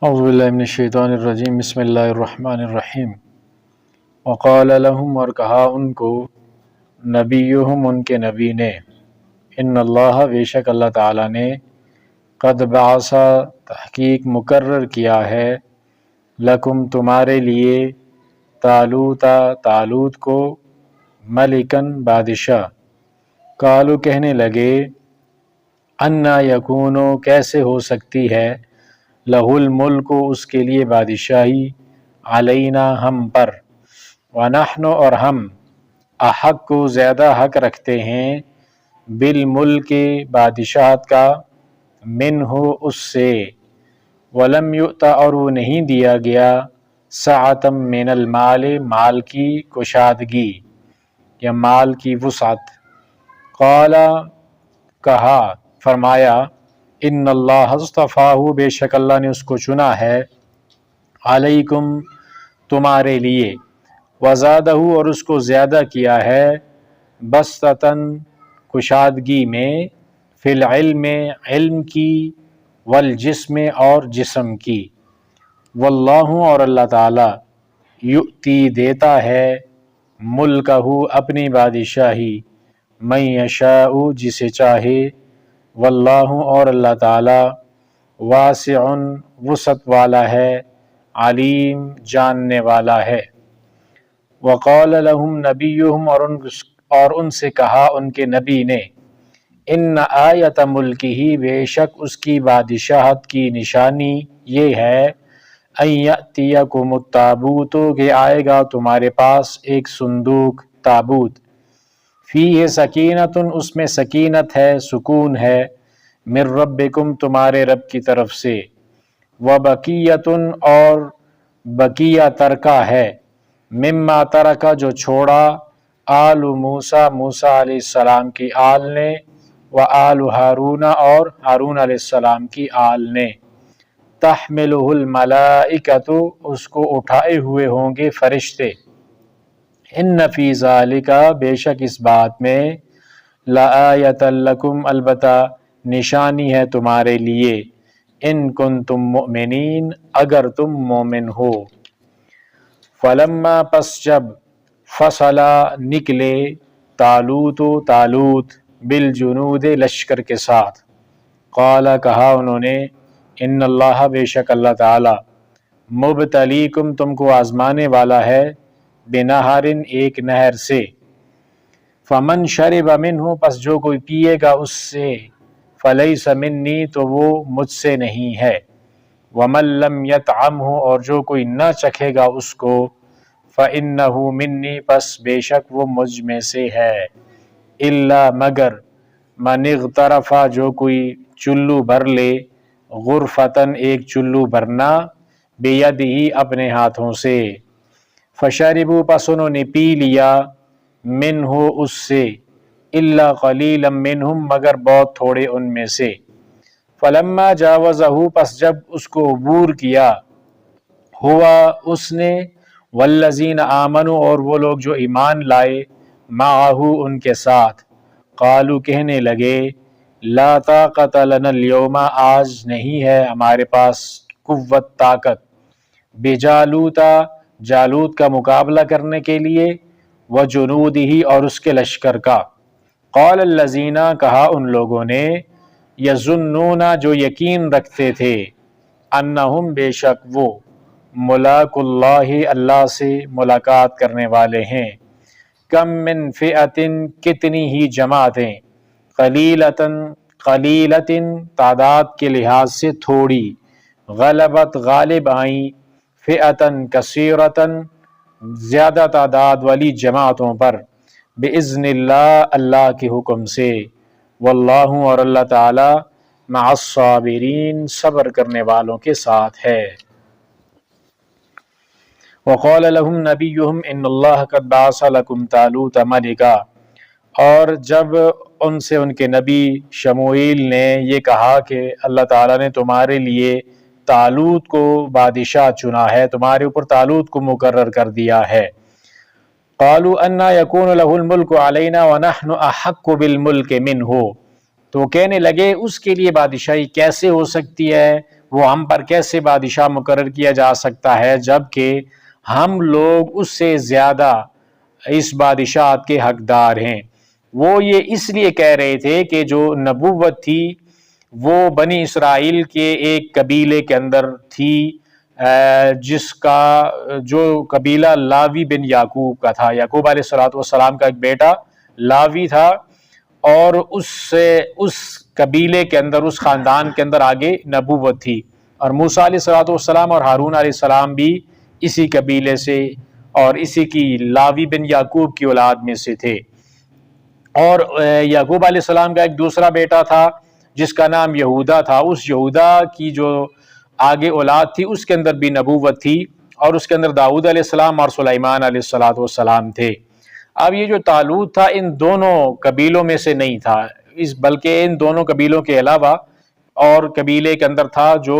اعوذ باللہ من الشیطان الرجیم بسم اللہ الرحمن الرحیم وقال لهم، اور کہا ان کو نبیہم ان کے نبی نے، ان اللہ بے شک اللہ تعالیٰ نے قد بعث تحقیق مقرر کیا ہے لکم تمہارے لیے طالوت کو ملکن بادشاہ۔ قالو کہنے لگے انا یکونو کیسے ہو سکتی ہے لہ الملک اس کے لیے بادشاہی علینا ہم پر، ونحن اور ہم احق کو زیادہ حق رکھتے ہیں بالملک بادشاہت کا منہ اس سے، ولم یؤت اور وہ نہیں دیا گیا سعۃ من المال مال کی کشادگی یا مال کی وسعت۔ قال کہا فرمایا ان اللہ اصطفاہ بے شک اللہ نے اس کو چنا ہے علیکم تمہارے لیے، وزادہ اور اس کو زیادہ کیا ہے بسطتاً کشادگی میں، فی العلم علم کی، والجسم اور جسم کی، واللہ اور اللہ تعالی یؤتی دیتا ہے ملکہ اپنی بادشاہی من یشاء جسے چاہے، واللہ اور اللہ تعالی واسع وسعت والا ہے، علیم جاننے والا ہے۔ وقال لهم نبیہم اور ان سے کہا ان کے نبی نے، ان آیت ملکہ بے شک اس کی بادشاہت کی نشانی یہ ہے، ان یأتیکم التابوت کہ آئے گا تمہارے پاس ایک صندوق تابوت، فیہ سکینۃ اس میں سکینت ہے سکون ہے، من ربکم تمہارے رب کی طرف سے، وبقیۃ اور بقیہ ترکہ ہے، مما ترکہ جو چھوڑا آل موسیٰ موسیٰ علیہ السلام کی آل نے، و آل ہارون اور ہارون علیہ السلام کی آل نے، تحملہ الملائکۃ اس کو اٹھائے ہوئے ہوں گے فرشتے، ان فی ذالک بے شک اس بات میں، لآیۃ لکم البتہ نشانی ہے تمہارے لیے، ان کنتم مؤمنین اگر تم مومن ہو۔ فلما پس جب فصلا نکلے طالوت بالجنود لشکر کے ساتھ، قال کہا انہوں نے ان اللہ بے شک اللہ تعالی مبتلیکم تم کو آزمانے والا ہے بنہر ایک نہر سے، فمن شرب منہ پس جو کوئی پیے گا اس سے، فلیس منی تو وہ مجھ سے نہیں ہے، ومن لم یطعمہ اور جو کوئی نہ چکھے گا اس کو، فإنہ منی پس بے شک وہ مجھ میں سے ہے، الا مگر من اغترف جو کوئی چلو بھر لے، غرفتن ایک چلو بھرنا، بیدہی اپنے ہاتھوں سے، فشربوا پس انہوں نے پی لیا، منہ اس سے، الا قلیلا منہم مگر بہت تھوڑے ان میں سے، فلما جاوزہ پس جب اس کو عبور کیا، ہوا اس نے، والذین آمنوا اور وہ لوگ جو ایمان لائے، معہ ان کے ساتھ، قالوا کہنے لگے لا طاقت لنا اليوم آج نہیں ہے ہمارے پاس قوت طاقت، بجالوت جالوت کا مقابلہ کرنے کے لیے، وجنودہ اور اس کے لشکر کا، قال الذین کہا ان لوگوں نے، یظنون جو یقین رکھتے تھے، انہم بے شک وہ، ملاق اللہ اللہ سے ملاقات کرنے والے ہیں، کم من فئۃ کتنی ہی جماعتیں، قلیلۃ تعداد کے لحاظ سے تھوڑی، غلبت غالب آئیں، فئۃ کثیرۃ زیادہ تعداد والی جماعتوں پر، بإذن اللہ اللہ کے حکم سے، واللہ اور اللہ تعالی مع الصابرین صبر کرنے والوں کے ساتھ ہے۔ وقال لهم نبیہم ان اللہ قد بعث لکم طالوت ملکا، اور جب ان سے ان کے نبی شموئیل نے یہ کہا کہ اللہ تعالیٰ نے تمہارے لیے طالوت کو بادشاہ چنا ہے، تمہارے اوپر طالوت کو مقرر کر دیا ہے، قالوا انا یکون له الملک علینا ونحن احق بالملک منہ، تو کہنے لگے اس کے لیے بادشاہی کیسے ہو سکتی ہے وہ ہم پر کیسے بادشاہ مقرر کیا جا سکتا ہے جبکہ ہم لوگ اس سے زیادہ اس بادشاہت کے حقدار ہیں۔ وہ یہ اس لیے کہہ رہے تھے کہ جو نبوت تھی وہ بنی اسرائیل کے ایک قبیلے کے اندر تھی، جس کا جو قبیلہ لاوی بن یعقوب کا تھا۔ یعقوب علیہ السلام کا ایک بیٹا لاوی تھا، اور اس قبیلے کے اندر، اس خاندان کے اندر آگے نبوت تھی، اور موسیٰ علیہ السلام اور ہارون علیہ السلام بھی اسی قبیلے سے اور اسی کی لاوی بن یعقوب کی اولاد میں سے تھے۔ اور یعقوب علیہ السلام کا ایک دوسرا بیٹا تھا جس کا نام یہودا تھا، اس یہودا کی جو آگے اولاد تھی اس کے اندر بھی نبوت تھی، اور اس کے اندر داؤد علیہ السلام اور سلیمان علیہ السلام تھے۔ اب یہ جو طالوت تھا ان دونوں قبیلوں میں سے نہیں تھا، بلکہ ان دونوں قبیلوں کے علاوہ اور قبیلے کے اندر تھا جو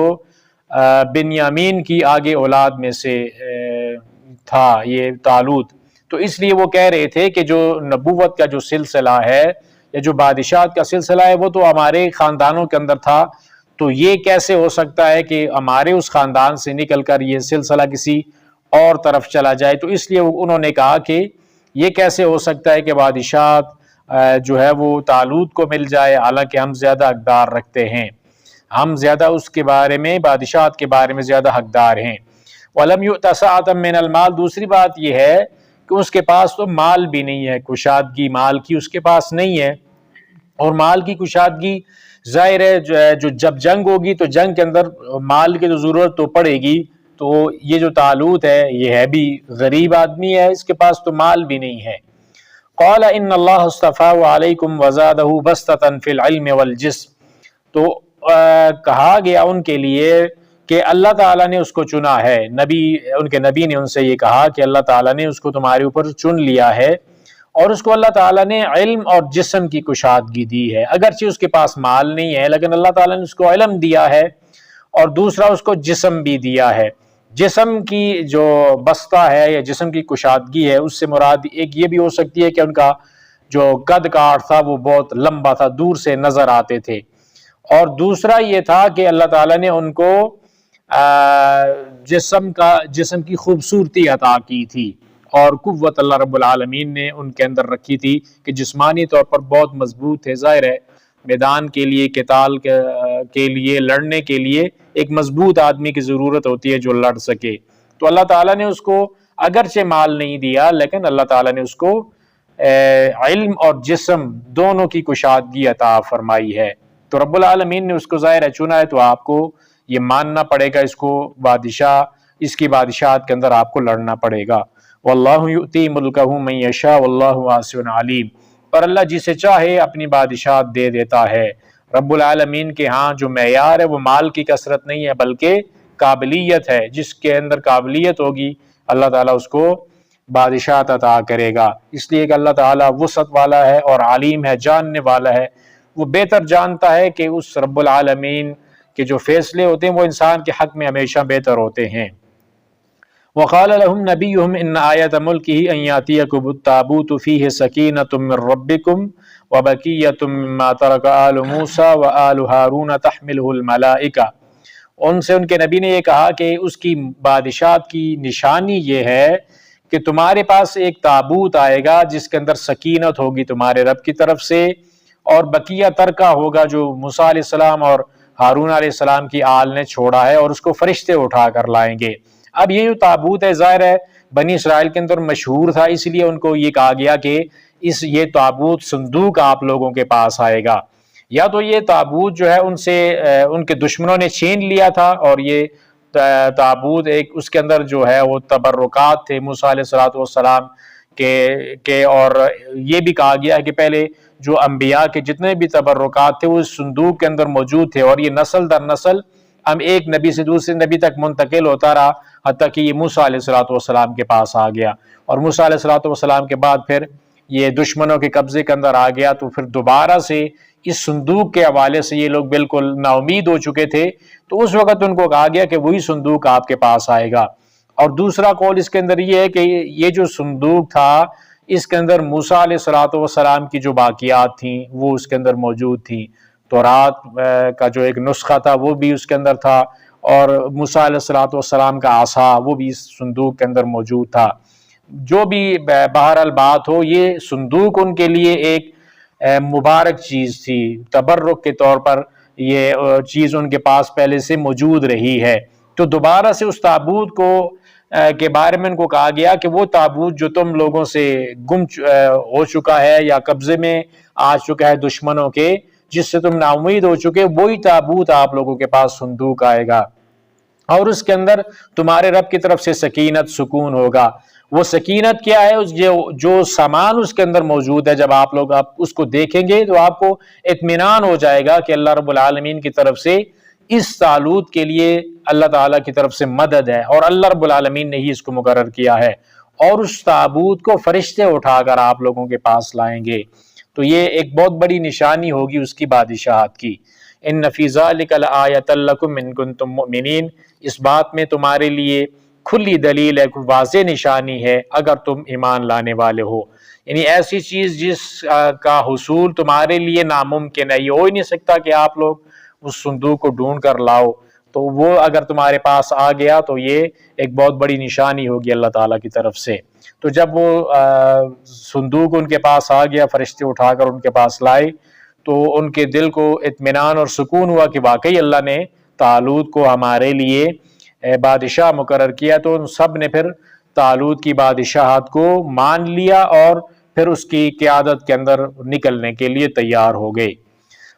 بنیامین کی آگے اولاد میں سے تھا یہ طالوت۔ تو اس لیے وہ کہہ رہے تھے کہ جو نبوت کا جو سلسلہ ہے یا جو بادشاہت کا سلسلہ ہے وہ تو ہمارے خاندانوں کے اندر تھا، تو یہ کیسے ہو سکتا ہے کہ ہمارے اس خاندان سے نکل کر یہ سلسلہ کسی اور طرف چلا جائے۔ تو اس لیے انہوں نے کہا کہ یہ کیسے ہو سکتا ہے کہ بادشاہت جو ہے وہ طالوت کو مل جائے، حالانکہ ہم زیادہ حقدار رکھتے ہیں، ہم زیادہ اس کے بارے میں، بادشاہت کے بارے میں زیادہ حقدار ہیں۔ وَلَمْ يُؤْتَ سَعَةً مِّنَ الْمَالِ، دوسری بات یہ ہے کہ اس کے پاس تو مال بھی نہیں ہے، کشادگی مال کی اس کے پاس نہیں ہے، اور مال کی کشادگی ظاہر ہے جو جب جنگ ہوگی تو جنگ کے اندر مال کی تو ضرورت تو پڑے گی۔ تو یہ جو طالوت ہے یہ ہے بھی غریب آدمی ہے، اس کے پاس تو مال بھی نہیں ہے۔ قال ان اللہ اصطفاہ علیکم وزادہ بسطۃ فی العلم والجسم، تو کہا گیا ان کے لیے کہ اللہ تعالیٰ نے اس کو چنا ہے، ان کے نبی نے ان سے یہ کہا کہ اللہ تعالیٰ نے اس کو تمہارے اوپر چن لیا ہے، اور اس کو اللہ تعالیٰ نے علم اور جسم کی کشادگی دی ہے۔ اگرچہ اس کے پاس مال نہیں ہے لیکن اللہ تعالیٰ نے اس کو علم دیا ہے، اور دوسرا اس کو جسم بھی دیا ہے۔ جسم کی جو بستہ ہے یا جسم کی کشادگی ہے اس سے مراد ایک یہ بھی ہو سکتی ہے کہ ان کا جو قد کاٹ تھا وہ بہت لمبا تھا، دور سے نظر آتے تھے، اور دوسرا یہ تھا کہ اللہ تعالیٰ نے ان کو جسم کی خوبصورتی عطا کی تھی، اور قوت اللہ رب العالمین نے ان کے اندر رکھی تھی کہ جسمانی طور پر بہت مضبوط تھے۔ ظاہر ہے میدان کے لیے، قتال کے لیے، لڑنے کے لیے ایک مضبوط آدمی کی ضرورت ہوتی ہے جو لڑ سکے۔ تو اللہ تعالیٰ نے اس کو اگرچہ مال نہیں دیا لیکن اللہ تعالیٰ نے اس کو علم اور جسم دونوں کی کشادگی عطا فرمائی ہے۔ تو رب العالمین نے اس کو ظاہر ہے چنا ہے، تو آپ کو یہ ماننا پڑے گا، اس کی بادشاہت کے اندر آپ کو لڑنا پڑے گا۔ واللہ یؤتی ملکہ من یشاء واللہ واسع علیم، اور اللہ جسے چاہے اپنی بادشاہت دے دیتا ہے۔ رب العالمین کے ہاں جو معیار ہے وہ مال کی کثرت نہیں ہے بلکہ قابلیت ہے، جس کے اندر قابلیت ہوگی اللہ تعالیٰ اس کو بادشاہت عطا کرے گا۔ اس لیے کہ اللہ تعالیٰ وسعت والا ہے اور علیم ہے، جاننے والا ہے، وہ بہتر جانتا ہے کہ اس رب العالمین کے جو فیصلے ہوتے ہیں وہ انسان کے حق میں ہمیشہ بہتر ہوتے ہیں۔ وقال لهم نبيهم ان آیۃ ملکہ ان یاتیکم التابوت فیہ سکینۃ من ربکم وبقیۃ مما ترک آل موسیٰ وآل ہارون تحملہ الملائکہ، ان سے ان کے نبی نے یہ کہا کہ اس کی بادشاہت کی نشانی یہ ہے کہ تمہارے پاس ایک تابوت آئے گا جس کے اندر سکینت ہوگی تمہارے رب کی طرف سے، اور بقیہ ترکہ ہوگا جو موسیٰ علیہ السلام اور ہارون علیہ السلام کی آل نے چھوڑا ہے، اور اس کو فرشتے اٹھا کر لائیں گے۔ اب یہ جو تابوت ہے ظاہر ہے بنی اسرائیل کے اندر مشہور تھا، اس لیے ان کو یہ کہا گیا کہ یہ تابوت صندوق آپ لوگوں کے پاس آئے گا، یا تو یہ تابوت جو ہے ان کے دشمنوں نے چھین لیا تھا، اور یہ تابوت اس کے اندر جو ہے وہ تبرکات تھے موسیٰ علیہ السلام کے، اور یہ بھی کہا گیا ہے کہ پہلے جو انبیاء کے جتنے بھی تبرکات تھے وہ اس صندوق کے اندر موجود تھے، اور یہ نسل در نسل ہم ایک نبی سے دوسرے نبی تک منتقل ہوتا رہا، حتیٰ کہ یہ موسیٰ علیہ السلام کے پاس آ گیا، اور موسیٰ علیہ السلام کے بعد پھر یہ دشمنوں کے قبضے کے اندر آ گیا، تو پھر دوبارہ سے اس صندوق کے حوالے سے یہ لوگ بالکل نا امید ہو چکے تھے، تو اس وقت ان کو کہا گیا کہ وہی صندوق آپ کے پاس آئے گا۔ اور دوسرا قول اس کے اندر یہ ہے کہ یہ جو صندوق تھا اس کے اندر موسیٰ علیہ السلام کی جو باقیات تھیں وہ اس کے اندر موجود تھیں، تورات کا جو ایک نسخہ تھا وہ بھی اس کے اندر تھا، اور موسیٰ علیہ الصلوۃ والسلام کا عصا وہ بھی اس صندوق کے اندر موجود تھا۔ جو بھی بہرحال بات ہو، یہ صندوق ان کے لیے ایک مبارک چیز تھی، تبرک کے طور پر یہ چیز ان کے پاس پہلے سے موجود رہی ہے۔ تو دوبارہ سے اس تابوت کو کے بارے میں ان کو کہا گیا کہ وہ تابوت جو تم لوگوں سے گم ہو چکا ہے یا قبضے میں آ چکا ہے دشمنوں کے، جس سے تم نا امید ہو چکے، وہی تابوت آپ لوگوں کے پاس صندوق آئے گا، اور اس کے اندر تمہارے رب کی طرف سے سکینت، سکون ہوگا۔ وہ سکینت کیا ہے؟ جو سامان اس کے اندر موجود ہے، جب آپ لوگ اس کو دیکھیں گے تو آپ کو اطمینان ہو جائے گا کہ اللہ رب العالمین کی طرف سے اس طالوت کے لیے اللہ تعالیٰ کی طرف سے مدد ہے، اور اللہ رب العالمین نے ہی اس کو مقرر کیا ہے، اور اس تابوت کو فرشتے اٹھا کر آپ لوگوں کے پاس لائیں گے۔ تو یہ ایک بہت بڑی نشانی ہوگی اس کی بادشاہت کی۔ ان فی ذلک لآیۃ لکم ان کنتم مؤمنین، اس بات میں تمہارے لیے کھلی دلیل ہے، واضح نشانی ہے اگر تم ایمان لانے والے ہو۔ یعنی ایسی چیز جس کا حصول تمہارے لیے ناممکن ہے، یہ ہو ہی نہیں سکتا کہ آپ لوگ اس صندوق کو ڈھونڈ کر لاؤ، تو وہ اگر تمہارے پاس آ گیا تو یہ ایک بہت بڑی نشانی ہوگی اللہ تعالیٰ کی طرف سے۔ تو جب وہ صندوق ان کے پاس آ گیا، فرشتے اٹھا کر ان کے پاس لائے، تو ان کے دل کو اطمینان اور سکون ہوا کہ واقعی اللہ نے طالوت کو ہمارے لیے بادشاہ مقرر کیا۔ تو ان سب نے پھر طالوت کی بادشاہت کو مان لیا اور پھر اس کی قیادت کے اندر نکلنے کے لیے تیار ہو گئے۔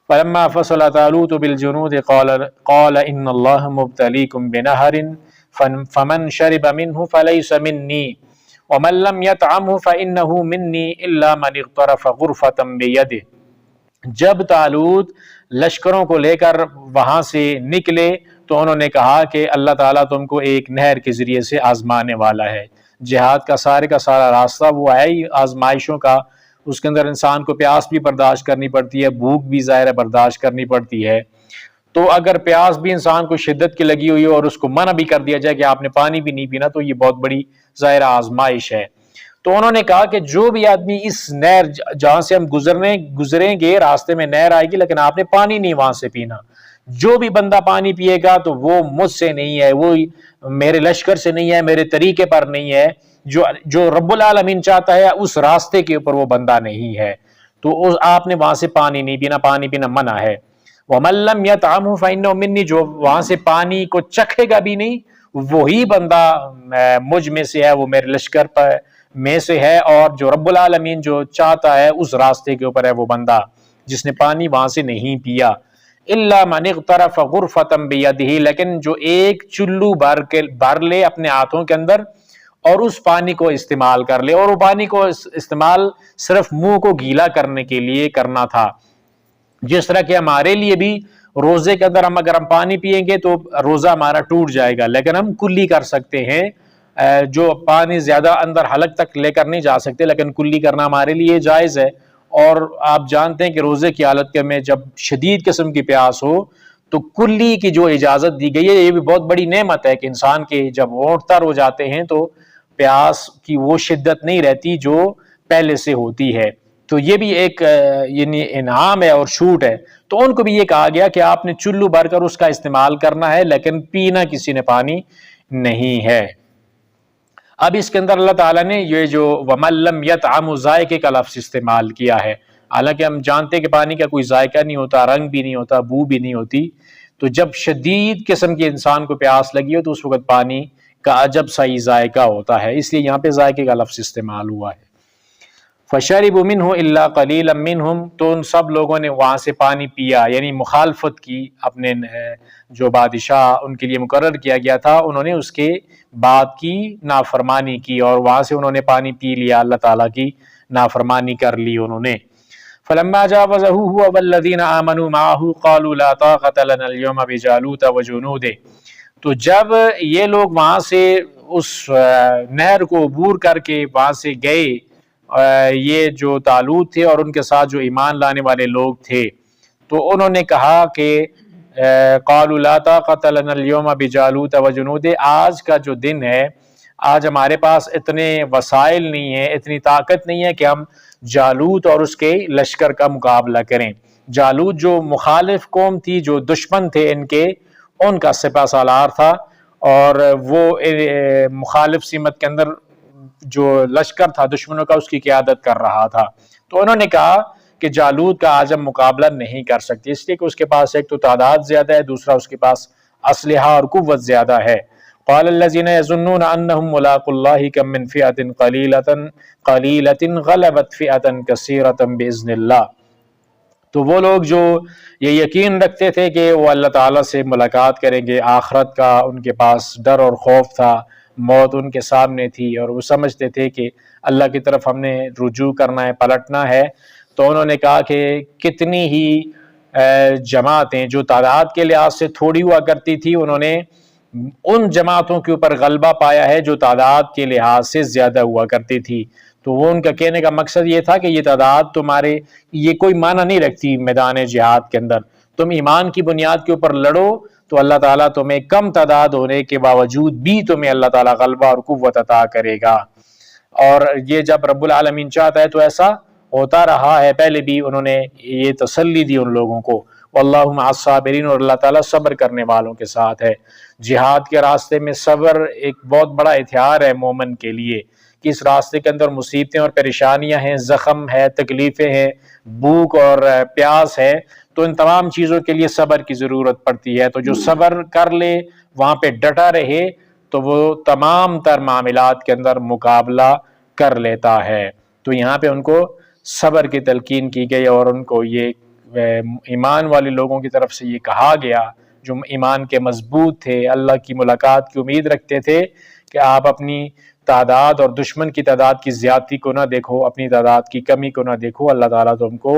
فلما فصل طالوت بالجنود قال ان اللہ مبتلیکم بنہر فمن شرب منہ فلیس منی ومن لم یطعمہ فانہ منی الا من اغترف غرفۃ بیدہ۔ جب طالوت لشکروں کو لے کر وہاں سے نکلے تو انہوں نے کہا کہ اللہ تعالیٰ تم کو ایک نہر کے ذریعے سے آزمانے والا ہے۔ جہاد کا سارا راستہ وہ ہے ہی آزمائشوں کا، اس کے اندر انسان کو پیاس بھی برداشت کرنی پڑتی ہے، بھوک بھی ظاہر برداشت کرنی پڑتی ہے۔ تو اگر پیاس بھی انسان کو شدت کی لگی ہوئی ہے اور اس کو منع بھی کر دیا جائے کہ آپ نے پانی بھی نہیں پینا، تو یہ بہت بڑی ظاہر آزمائش ہے۔ تو انہوں نے کہا کہ جو بھی آدمی اس نہر جہاں سے ہم گزریں گے، راستے میں نہر آئے گی لیکن آپ نے پانی نہیں وہاں سے پینا، جو بھی بندہ پانی پیے گا تو وہ مجھ سے نہیں ہے، وہ میرے لشکر سے نہیں ہے، میرے طریقے پر نہیں ہے، جو رب العالمین چاہتا ہے اس راستے کے اوپر وہ بندہ نہیں ہے، تو آپ نے وہاں سے پانی نہیں پینا، پانی پینا منع ہے۔ وَمَن لَّمْ يَطْعَمْهُ فَإِنَّهُ مِنِّي، جو وہاں سے پانی کو چکھے گا بھی نہیں، وہی بندہ مجھ میں سے ہے، وہ میرے لشکر پر میں سے ہے، اور جو رب العالمین جو چاہتا ہے اس راستے کے اوپر ہے وہ بندہ جس نے پانی وہاں سے نہیں پیا۔ الا من اغترف غرفۃ بیدہ، لیکن جو ایک چلو بھر لے اپنے ہاتھوں کے اندر اور اس پانی کو استعمال کر لے، اور وہ پانی کو استعمال صرف منہ کو گیلا کرنے کے لیے کرنا تھا۔ جس طرح کہ ہمارے لیے بھی روزے کے اندر اگر ہم پانی پیئیں گے تو روزہ ہمارا ٹوٹ جائے گا، لیکن ہم کلی کر سکتے ہیں، جو پانی زیادہ اندر حلق تک لے کر نہیں جا سکتے، لیکن کلی کرنا ہمارے لیے جائز ہے۔ اور آپ جانتے ہیں کہ روزے کی حالت میں جب شدید قسم کی پیاس ہو تو کلی کی جو اجازت دی گئی ہے، یہ بھی بہت بڑی نعمت ہے کہ انسان کے جب ہونٹ تر ہو جاتے ہیں تو پیاس کی وہ شدت نہیں رہتی جو پہلے سے ہوتی ہے۔ تو یہ بھی ایک یعنی انعام ہے اور چھوٹ ہے۔ تو ان کو بھی یہ کہا گیا کہ آپ نے چلو بھر کر اس کا استعمال کرنا ہے، لیکن پینا کسی نے پانی نہیں ہے۔ اب اس کے اندر اللہ تعالیٰ نے یہ جو وَمَن لَّمْ يَطْعَمْهُ ذائقے کا لفظ استعمال کیا ہے، حالانکہ ہم جانتے ہیں کہ پانی کا کوئی ذائقہ نہیں ہوتا، رنگ بھی نہیں ہوتا، بو بھی نہیں ہوتی، تو جب شدید قسم کے انسان کو پیاس لگی ہو تو اس وقت پانی کا عجب سا ہی ذائقہ ہوتا ہے، اس لیے یہاں پہ ذائقے کا لفظ استعمال ہوا ہے۔ فَشَرِبُوا مِنْهُ إِلَّا قَلِيلًا مِّنْهُمْ، تو ان سب لوگوں نے وہاں سے پانی پیا، یعنی مخالفت کی، اپنے جو بادشاہ ان کے لیے مقرر کیا گیا تھا انہوں نے اس کے بات کی نافرمانی کی، اور وہاں سے انہوں نے پانی پی لیا، اللہ تعالیٰ کی نافرمانی کر لی انہوں نے۔ فَلَمَّا جَاوَزَهُ هُوَ وَالَّذِينَ آمَنُوا مَعَهُ قَالُوا لَا طَاقَةَ لَنَا الْيَوْمَ بِجَالُوتَ وَجُنُودِهِ، تو جب یہ لوگ وہاں سے اس نہر کو عبور کر کے وہاں سے گئے، یہ جو طالوت تھے اور ان کے ساتھ جو ایمان لانے والے لوگ تھے، تو انہوں نے کہا کہ قَالُوا لَا طَاقَةَ لَنَا الْيَوْمَ بِجَالُوتَ وَجُنُودِهِ، آج کا جو دن ہے، آج ہمارے پاس اتنے وسائل نہیں ہیں، اتنی طاقت نہیں ہے کہ ہم جالوت اور اس کے لشکر کا مقابلہ کریں۔ جالوت جو مخالف قوم تھی، جو دشمن تھے ان کے، ان کا سپہ سالار تھا، اور وہ مخالف سمت کے اندر جو لشکر تھا دشمنوں کا، اس کی قیادت کر رہا تھا۔ تو انہوں نے کہا کہ جالوت کا آج ہم مقابلہ نہیں کر سکتے، اس لیے کہ اس کے پاس ایک تو تعداد زیادہ ہے، دوسرا اس کے پاس اسلحہ اور قوت زیادہ ہے۔ قال الذين يظنون انهم ملاقو الله كم من فئة قليلة غلبت فئة كثيرة باذن الله۔ تو وہ لوگ جو یہ یقین رکھتے تھے کہ وہ اللہ تعالیٰ سے ملاقات کریں گے، آخرت کا ان کے پاس ڈر اور خوف تھا، موت ان کے سامنے تھی، اور وہ سمجھتے تھے کہ اللہ کی طرف ہم نے رجوع کرنا ہے، پلٹنا ہے، تو انہوں نے کہا کہ کتنی ہی جماعتیں جو تعداد کے لحاظ سے تھوڑی ہوا کرتی تھی، انہوں نے ان جماعتوں کے اوپر غلبہ پایا ہے جو تعداد کے لحاظ سے زیادہ ہوا کرتی تھی۔ تو وہ ان کا کہنے کا مقصد یہ تھا کہ یہ تعداد تمہارے یہ کوئی معنی نہیں رکھتی میدان جہاد کے اندر، تم ایمان کی بنیاد کے اوپر لڑو تو اللہ تعالیٰ تمہیں کم تعداد ہونے کے باوجود بھی تمہیں اللہ تعالیٰ غلبہ اور قوت عطا کرے گا۔ اور یہ جب رب العالمین چاہتا ہے تو ایسا ہوتا رہا ہے، پہلے بھی انہوں نے یہ تسلی دی ان لوگوں کو، واللہ مع الصابرین، اور اللہ تعالیٰ صبر کرنے والوں کے ساتھ ہے۔ جہاد کے راستے میں صبر ایک بہت بڑا ہتھیار ہے مومن کے لیے، کہ اس راستے کے اندر مصیبتیں اور پریشانیاں ہیں، زخم ہے، تکلیفیں ہیں، بھوک اور پیاس ہے، تو ان تمام چیزوں کے لیے صبر کی ضرورت پڑتی ہے۔ تو جو صبر کر لے، وہاں پہ ڈٹا رہے، تو وہ تمام تر معاملات کے اندر مقابلہ کر لیتا ہے۔ تو یہاں پہ ان کو صبر کی تلقین کی گئی، اور ان کو یہ ایمان والے لوگوں کی طرف سے یہ کہا گیا جو ایمان کے مضبوط تھے، اللہ کی ملاقات کی امید رکھتے تھے، کہ آپ اپنی تعداد اور دشمن کی تعداد کی زیادتی کو نہ دیکھو، اپنی تعداد کی کمی کو نہ دیکھو، اللہ تعالیٰ تم کو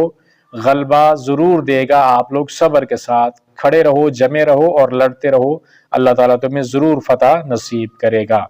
غلبہ ضرور دے گا، آپ لوگ صبر کے ساتھ کھڑے رہو، جمے رہو اور لڑتے رہو، اللہ تعالیٰ تمہیں ضرور فتح نصیب کرے گا۔